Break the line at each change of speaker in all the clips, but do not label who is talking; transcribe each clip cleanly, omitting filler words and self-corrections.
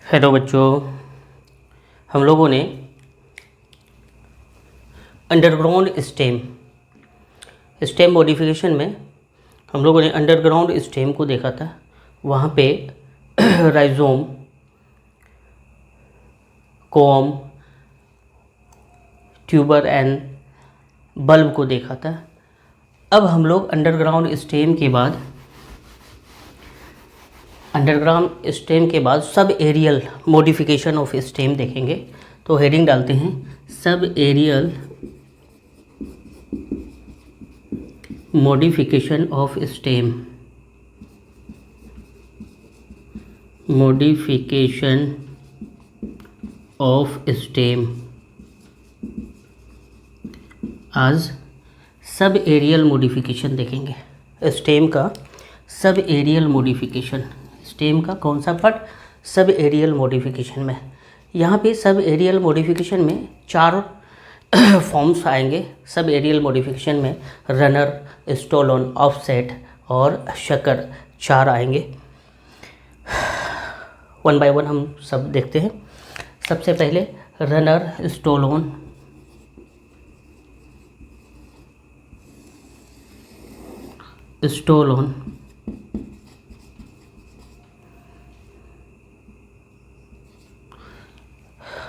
Hello बच्चों, हम लोगों ने अंडरग्राउंड स्टेम मॉडिफिकेशन में हम लोगों ने अंडरग्राउंड स्टेम को देखा था। वहाँ पे rhizome, corm, tuber and bulb को देखा था। अब हम लोग अंडरग्राउंड स्टेम के बाद सब एरियल मॉडिफिकेशन ऑफ स्टेम देखेंगे। तो हेडिंग डालते हैं सब एरियल मॉडिफिकेशन ऑफ स्टेम। आज सब एरियल मॉडिफिकेशन देखेंगे स्टेम का। सब एरियल मॉडिफिकेशन स्टेम का कौन सा पार्ट? सब एरियल मॉडिफिकेशन में। यहाँ पे सब एरियल मॉडिफिकेशन में 4 फॉर्म्स आएंगे। सब एरियल मॉडिफिकेशन में रनर, स्टोलन, ऑफसेट और शकर 4 आएंगे। 1 बाय 1 हम सब देखते हैं। सबसे पहले runner, stolon,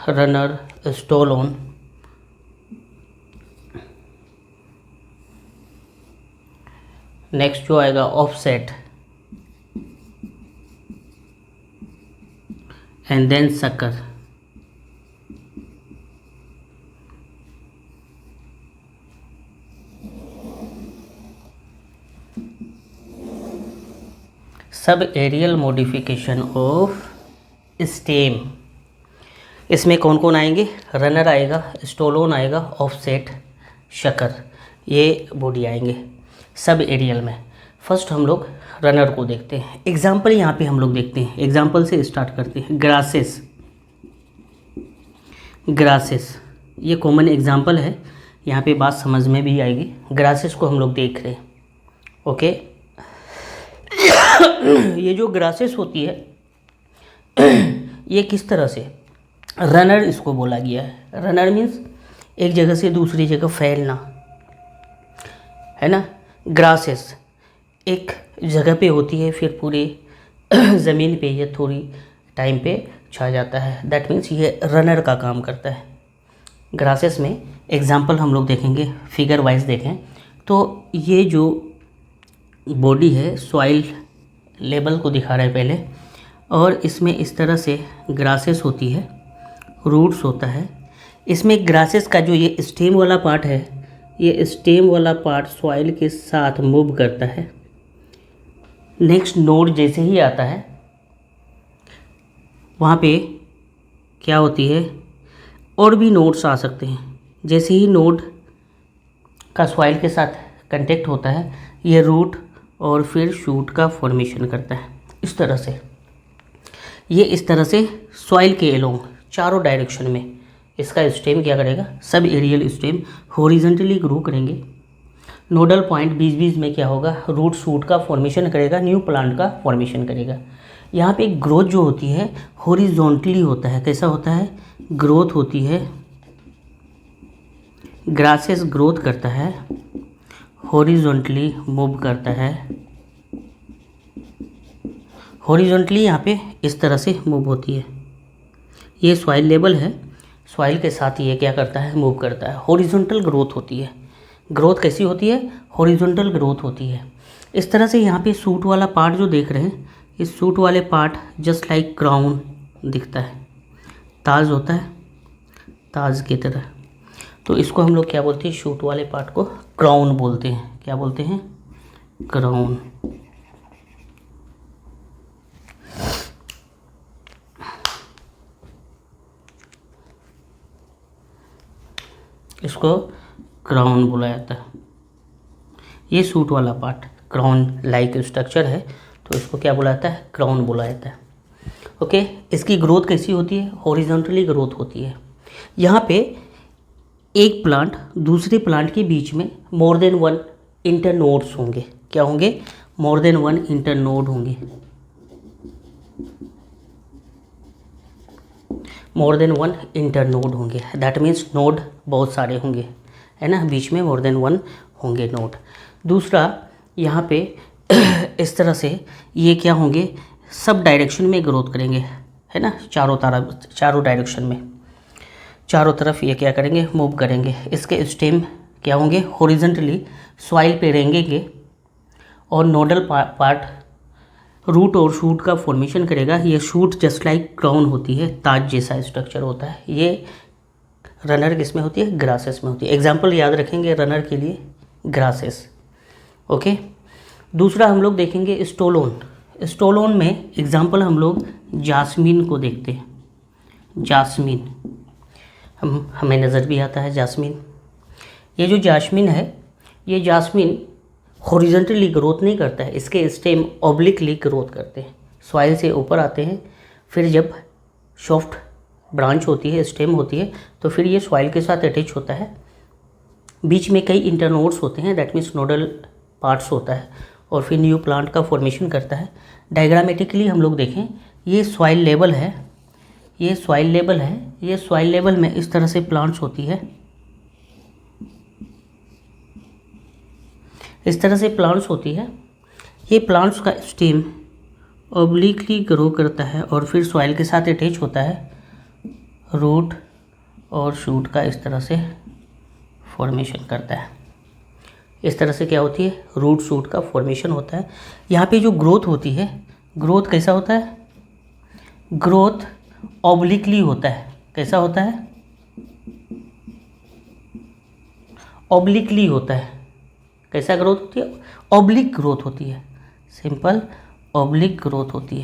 runner, stolon, next जो आएगा ऑफसेट एंड देन सकर। सब एरियल मॉडिफिकेशन ऑफ स्टेम, इसमें कौन कौन आएंगे? रनर आएगा, स्टोलोन आएगा, ऑफसेट, शकर, ये बॉडी आएंगे सब एरियल में। फर्स्ट हम लोग रनर को देखते हैं। एग्जाम्पल यहाँ पे हम लोग देखते हैं। एग्जाम्पल से स्टार्ट करते हैं। ग्रासेस ये कॉमन एग्जाम्पल है, यहाँ पे बात समझ में भी आएगी। ग्रासेस को हम लोग देख रहे हैं। ओके ये जो ग्रासेस होती है ये किस तरह से, रनर इसको बोला गया है। रनर मीन्स एक जगह से दूसरी जगह फैलना, है ना। ग्रासेस एक जगह पे होती है, फिर पूरे ज़मीन पे या थोड़ी टाइम पे छा जाता है। दैट मीन्स ये रनर का काम करता है। ग्रासेस में एग्जांपल हम लोग देखेंगे, फिगर वाइज देखें तो ये जो बॉडी है सॉइल लेवल को दिखा रहा है पहले, और इसमें इस तरह से ग्रासेस होती है, रूट्स होता है। इसमें ग्रासेस का जो ये स्टेम वाला पार्ट है, ये स्टेम वाला पार्ट सॉइल के साथ मूव करता है। नेक्स्ट नोड जैसे ही आता है वहाँ पे क्या होती है, और भी नोड्स आ सकते हैं। जैसे ही नोड का सॉइल के साथ कांटेक्ट होता है, ये रूट और फिर शूट का फॉर्मेशन करता है। इस तरह से ये इस तरह से सॉइल के एलोंग चारों डायरेक्शन में इसका स्टेम क्या करेगा, सब एरियल स्टेम हॉरिजॉन्टली ग्रो करेंगे। नोडल पॉइंट बीच बीच में क्या होगा, रूट शूट का फॉर्मेशन करेगा, न्यू प्लांट का फॉर्मेशन करेगा। यहाँ पे ग्रोथ जो होती है हॉरिजॉन्टली होता है। कैसा होता है? ग्रोथ होती है, ग्रासेस ग्रोथ करता है, हॉरिजॉन्टली मूव करता है। हॉरिजॉन्टली यहाँ पे इस तरह से मूव होती है। ये सॉइल लेवल है, सॉइल के साथ ये क्या करता है, मूव करता है। हॉरिजॉन्टल ग्रोथ होती है। ग्रोथ कैसी होती है? हॉरिजॉन्टल ग्रोथ होती है। इस तरह से यहाँ पे सूट वाला पार्ट जो देख रहे हैं, इस सूट वाले पार्ट जस्ट लाइक क्राउन दिखता है, ताज होता है, ताज की तरह। तो इसको हम लोग क्या बोलते हैं, शूट वाले पार्ट को क्राउन बोलते हैं। क्या बोलते हैं? क्राउन। इसको क्राउन बोला जाता है। ये सूट वाला पार्ट क्राउन लाइक स्ट्रक्चर है, तो इसको क्या बोला जाता है? क्राउन बोला जाता है। ओके इसकी ग्रोथ कैसी होती है? हॉरिजॉन्टली ग्रोथ होती है। यहाँ पे एक प्लांट दूसरे प्लांट के बीच में मोर देन 1 इंटरनोड्स होंगे। क्या होंगे? मोर देन 1 इंटरनोड होंगे। More than one inter node होंगे, दैट मीन्स नोड बहुत सारे होंगे, है ना, बीच में मोर देन वन होंगे नोड। दूसरा यहाँ पे इस तरह से ये क्या होंगे, सब डायरेक्शन में ग्रोथ करेंगे, है ना, चारों डायरेक्शन में, चारों तरफ ये क्या करेंगे, मूव करेंगे। इसके स्टेम क्या होंगे, हॉरिजॉन्टली सॉइल पे रहेंगे और नोडल पार्ट रूट और शूट का फॉर्मेशन करेगा। ये शूट जस्ट लाइक क्राउन होती है, ताज जैसा स्ट्रक्चर होता है। ये रनर किस में होती है, ग्रासेस में होती है। एग्जाम्पल याद रखेंगे रनर के लिए, ग्रासेस। ओके, दूसरा हम लोग देखेंगे स्टोलोन। स्टोलोन में एग्जाम्पल हम लोग जास्मीन को देखते हैं। जास्मीन हमें नज़र भी आता है जास्मीन। ये जो जास्मीन है, ये जास्मीन हॉरिजॉन्टली ग्रोथ नहीं करता है, इसके स्टेम ऑब्लिकली ग्रोथ करते हैं, सॉइल से ऊपर आते हैं। फिर जब सॉफ्ट ब्रांच होती है, स्टेम होती है, तो फिर ये सॉइल के साथ अटैच होता है। बीच में कई इंटरनोड्स होते हैं, दैट मीन्स नोडल पार्ट्स होता है, और फिर न्यू प्लांट का फॉर्मेशन करता है। डायग्रामेटिकली हम लोग देखें, ये सॉइल लेवल है, ये सॉइल लेवल है, ये सॉइल लेवल में इस तरह से प्लांट्स होती है, इस तरह से प्लांट्स होती है। ये प्लांट्स का स्टेम ऑब्लिकली ग्रो करता है और फिर सॉइल के साथ अटैच होता है, रूट और शूट का इस तरह से फॉर्मेशन करता है। इस तरह से क्या होती है, रूट शूट का फॉर्मेशन होता है। यहाँ पे जो ग्रोथ होती है, ग्रोथ कैसा होता है, ग्रोथ ऑब्लिकली होता है। कैसा होता है, ऑब्लिकली होता है। कैसा ग्रोथ होती है, ऑब्लिक ग्रोथ होती है, सिंपल ऑब्लिक ग्रोथ होती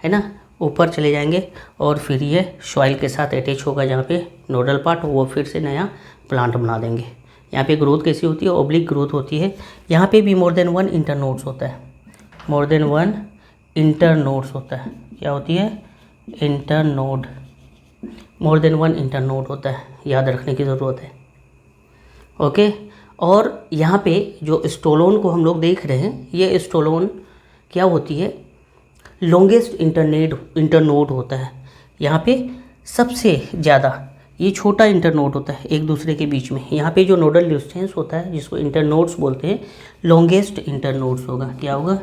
है ना। ऊपर चले जाएंगे और फिर ये सॉइल के साथ अटैच होगा, जहाँ पे नोडल पार्ट, वो फिर से नया प्लांट बना देंगे। यहाँ पे ग्रोथ कैसी होती है, ऑब्लिक ग्रोथ होती है। यहाँ पे भी मोर देन वन इंटरनोड्स होता है, मोर देन वन इंटरनोड्स होता है। क्या होती है, internode, more than one internode होता है, याद रखने की ज़रूरत है। ओके, और यहाँ पे जो स्टोलोन को हम लोग देख रहे हैं, ये स्टोलोन क्या होती है, लॉन्गेस्ट इंटरनोड होता है। यहाँ पे सबसे ज़्यादा ये छोटा इंटरनोड होता है एक दूसरे के बीच में। यहाँ पे जो नोडल डिस्टेंस होता है, जिसको इंटरनोड्स बोलते हैं, लॉन्गेस्ट इंटरनोड्स होगा। क्या होगा,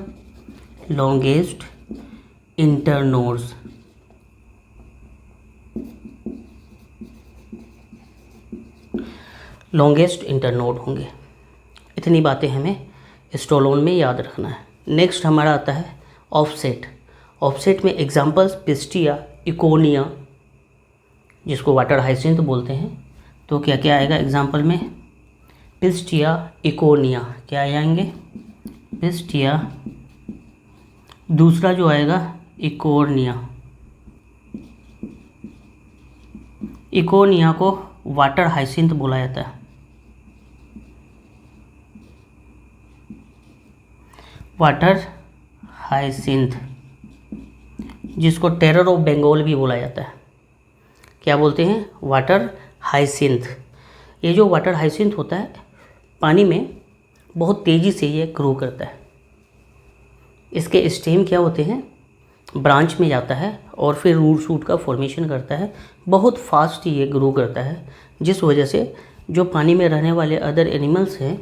लॉन्गेस्ट इंटरनोड्स। लॉन्गेस्ट इंटरनोड होंगे। इतनी बातें हमें स्टोलोन में याद रखना है। नेक्स्ट हमारा आता है ऑफसेट। ऑफसेट में एग्जांपल्स पिस्टिया, इकोनिया, जिसको वाटर हाइसिंथ बोलते हैं। तो क्या क्या आएगा एग्जांपल में, पिस्टिया, इकोनिया, क्या आएंगे, पिस्टिया। दूसरा जो आएगा इकोनिया। इकोनिया को वाटर हाइसिंथ बोला जाता है। वाटर हाइसिंथ, जिसको टेरर ऑफ बंगाल भी बोला जाता है। क्या बोलते हैं, वाटर हाइसिंथ। ये जो वाटर हाइसिंथ होता है, पानी में बहुत तेज़ी से ये ग्रो करता है। इसके स्टेम क्या होते हैं, ब्रांच में जाता है और फिर रूट शूट का फॉर्मेशन करता है। बहुत फास्ट ये ग्रो करता है, जिस वजह से जो पानी में रहने वाले अदर एनिमल्स हैं,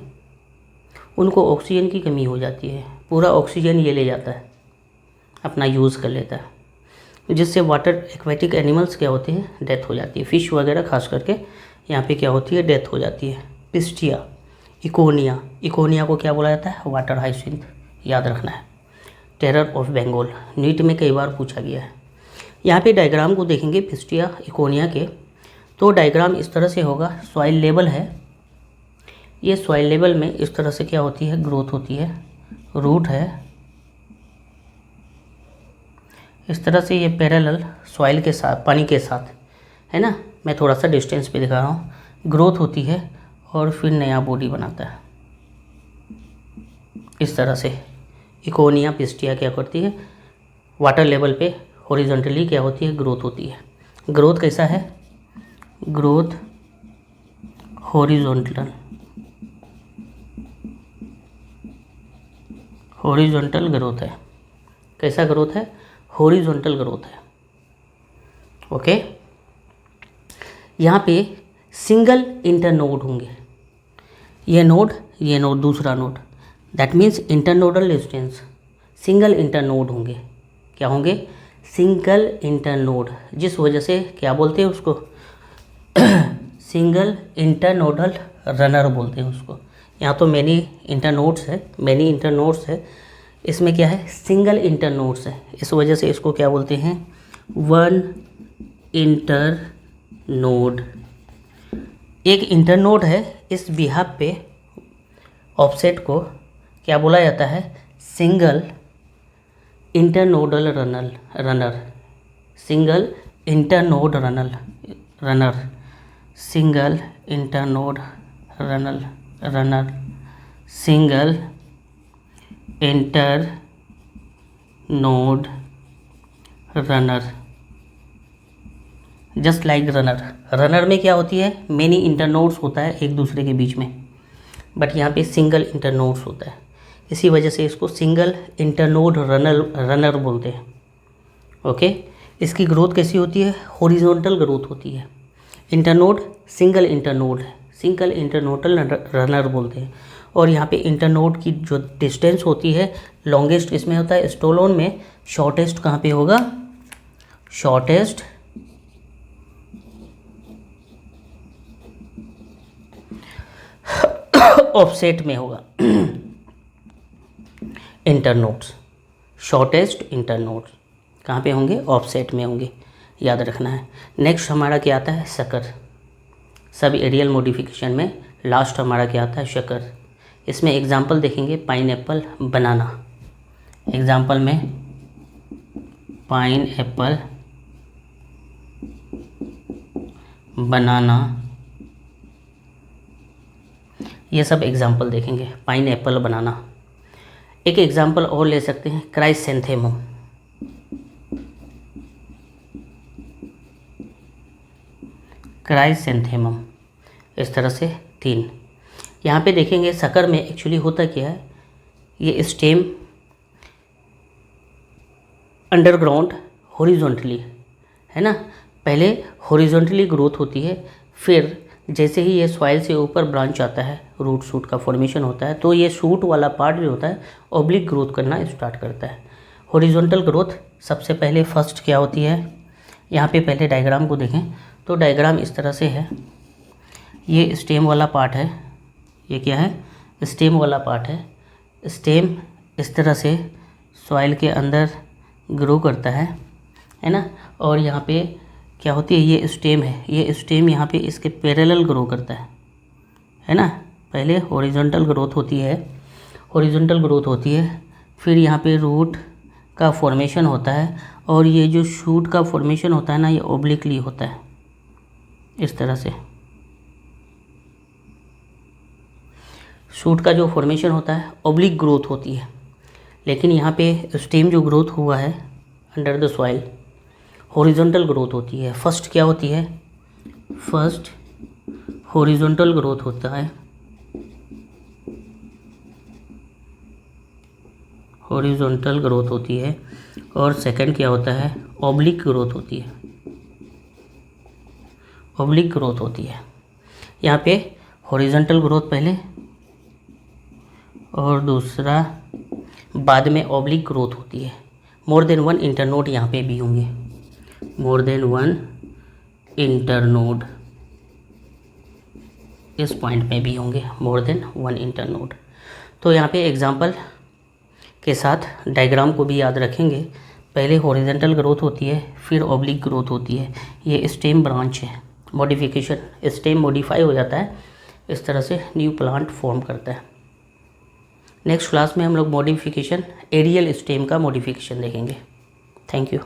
उनको ऑक्सीजन की कमी हो जाती है। पूरा ऑक्सीजन ये ले जाता है, अपना यूज़ कर लेता है, जिससे वाटर एक्वेटिक एनिमल्स क्या होते हैं, डेथ हो जाती है। फ़िश वगैरह खास करके यहाँ पे क्या होती है, डेथ हो जाती है। पिस्टिया, इकोनिया, इकोनिया को क्या बोला जाता है, वाटर हाइसिंथ, याद रखना है। टेरर ऑफ बंगाल, नीट में कई बार पूछा गया है। यहाँ पे डायग्राम को देखेंगे पिस्टिया, इकोनिया के, तो डायग्राम इस तरह से होगा। सॉइल लेवल है, ये सॉइल लेवल में इस तरह से क्या होती है, ग्रोथ होती है। रूट है, इस तरह से ये पैरेलल सॉइल के साथ, पानी के साथ, है ना। मैं थोड़ा सा डिस्टेंस पे दिखा रहा हूँ। ग्रोथ होती है और फिर नया बॉडी बनाता है। इस तरह से इकोनिया, पिस्टिया क्या करती है, वाटर लेवल पे हॉरिजॉन्टली क्या होती है, ग्रोथ होती है। ग्रोथ कैसा है, ग्रोथ हॉरिजॉन्टल, हॉरिजॉन्टल ग्रोथ है। कैसा ग्रोथ है, हॉरिजॉन्टल ग्रोथ है। ओके। यहाँ पे सिंगल इंटरनोड होंगे, ये नोड दूसरा node, that means internodal distance, single internode होंगे। क्या होंगे? सिंगल इंटरनोड, जिस वजह से क्या बोलते हैं उसको सिंगल इंटरनोडल रनर बोलते हैं उसको। यहाँ तो मैनी इंटरनोड्स है, इसमें क्या है? सिंगल इंटरनोड्स है, इस वजह से इसको क्या बोलते हैं? One internode. एक इंटरनोड है, इस बिहाफ पे ऑफसेट को क्या बोला जाता है? Single internodal runner, single internode runner, single internode runner, single internode runner, just like runner में क्या होती है? मेनी इंटरनोड्स होता है एक दूसरे के बीच में, बट यहाँ पे सिंगल इंटरनोड्स होता है, इसी वजह से इसको सिंगल इंटरनोड रनर बोलते हैं। ओके। इसकी ग्रोथ कैसी होती है? हॉरिजॉन्टल ग्रोथ होती है। इंटरनोड सिंगल इंटरनोड है, सिंगल इंटरनोडल रनर बोलते हैं। और यहाँ पे इंटरनोड की जो डिस्टेंस होती है लॉन्गेस्ट इसमें होता है स्टोलोन में, शॉर्टेस्ट कहाँ पे होगा? शॉर्टेस्ट ऑफसेट में होगा इंटरनोड्स, शॉर्टेस्ट इंटरनोड्स कहाँ पे होंगे? ऑफसेट में होंगे, याद रखना है। नेक्स्ट हमारा क्या आता है? शकर। सब एरियल मॉडिफिकेशन में लास्ट हमारा क्या आता है? शकर। इसमें एग्जाम्पल देखेंगे, पाइनएप्पल, बनाना। एग्जाम्पल में पाइनएप्पल, बनाना, ये सब एग्जाम्पल देखेंगे। पाइनएप्पल, बनाना। एक एग्जाम्पल और ले सकते हैं, क्राइसेंथेमम। क्राइसेंथेमम, इस तरह से 3। यहाँ पे देखेंगे शकर में एक्चुअली होता क्या है? ये स्टेम अंडरग्राउंड हॉरिजॉन्टली है ना, पहले हॉरिजॉन्टली ग्रोथ होती है, फिर जैसे ही ये सॉइल से ऊपर ब्रांच आता है, रूट शूट का फॉर्मेशन होता है, तो ये शूट वाला पार्ट जो होता है ऑब्लिक ग्रोथ करना स्टार्ट करता है। हॉरिजॉन्टल ग्रोथ सबसे पहले फर्स्ट क्या होती है? यहाँ पे पहले डायग्राम को देखें तो डायग्राम इस तरह से है। ये स्टेम वाला पार्ट है, ये क्या है? स्टेम वाला पार्ट है। स्टेम इस तरह से सॉइल के अंदर ग्रो करता है ना। और यहाँ पे क्या होती है? ये स्टेम है, ये स्टेम यहाँ पे इसके पैरेलल ग्रो करता है ना। पहले हॉरिजॉन्टल ग्रोथ होती है, फिर यहाँ पे रूट का फॉर्मेशन होता है, और ये जो शूट का फॉर्मेशन होता है ना, ये ओब्लिकली होता है इस तरह से। शूट का जो फॉर्मेशन होता है ओब्लिक ग्रोथ होती है, लेकिन यहाँ पे स्टेम जो ग्रोथ हुआ है under the soil horizontal growth होती है। फर्स्ट क्या होती है? फर्स्ट हॉरिजॉन्टल ग्रोथ होता है, हॉरिजॉन्टल ग्रोथ होती है, और सेकंड क्या होता है? ऑब्लिक ग्रोथ होती है, ऑब्लिक ग्रोथ होती है। यहाँ पे हॉरिजॉन्टल ग्रोथ पहले और दूसरा बाद में ऑब्लिक ग्रोथ होती है। मोर देन वन इंटरनोड यहाँ पे भी होंगे, मोर देन वन इंटरनोड इस पॉइंट में भी होंगे, मोर देन वन इंटरनोड। तो यहाँ पे एग्जांपल के साथ डायग्राम को भी याद रखेंगे। पहले हॉरिजॉन्टल ग्रोथ होती है, फिर ऑब्लिक ग्रोथ होती है। ये स्टेम ब्रांच है, मॉडिफिकेशन, स्टेम मॉडिफाई हो जाता है, इस तरह से न्यू प्लांट फॉर्म करता है। नेक्स्ट क्लास में हम लोग मॉडिफिकेशन एरियल स्टेम का मॉडिफिकेशन देखेंगे। Thank you.